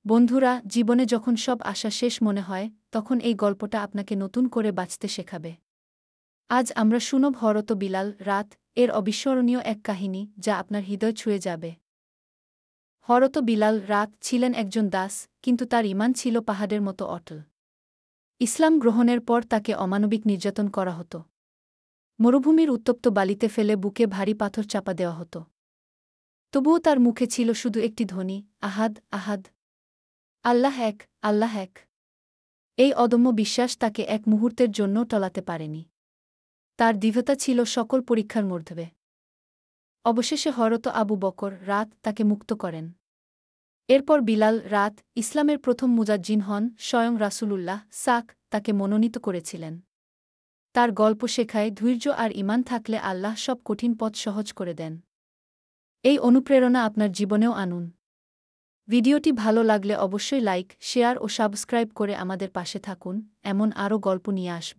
বন্ধুরা, জীবনে যখন সব আশা শেষ মনে হয়, তখন এই গল্পটা আপনাকে নতুন করে বাঁচতে শেখাবে। আজ আমরা শুনব হরত বিলাল রাত এর অবিস্মরণীয় এক কাহিনী যা আপনার হৃদয় ছুঁয়ে যাবে। হরত বিলাল রাত ছিলেন একজন দাস, কিন্তু তার ঈমান ছিল পাহাড়ের মতো অটল। ইসলাম গ্রহণের পর তাকে অমানবিক নির্যাতন করা হতো। মরুভূমির উত্তপ্ত বালিতে ফেলে বুকে ভারী পাথর চাপা দেওয়া হতো। তবুও তার মুখে ছিল শুধু একটি ধ্বনি, আহাদ আহাদ, আল্লাহ এক, আল্লাহ এক। এই অদম্য বিশ্বাস তাকে এক মুহূর্তের জন্য টলাতে পারেনি। তার দৃঢ়তা ছিল সকল পরীক্ষার মধ্যে। অবশেষে হরত আবু বকর রাত তাকে মুক্ত করেন। এরপর বিলাল রাত ইসলামের প্রথম মুজাজ্জিন হন। স্বয়ং রাসূলুল্লাহ তাকে মনোনীত করেছিলেন। তার গল্প শেখায় ধৈর্য আর ঈমান থাকলে আল্লাহ সব কঠিন পথ সহজ করে দেন। এই অনুপ্রেরণা আপনার জীবনেও আনুন। ভিডিওটি ভালো লাগলে অবশ্যই লাইক, শেয়ার ও সাবস্ক্রাইব করে আমাদের পাশে থাকুন। এমন আরও গল্প নিয়ে আসব।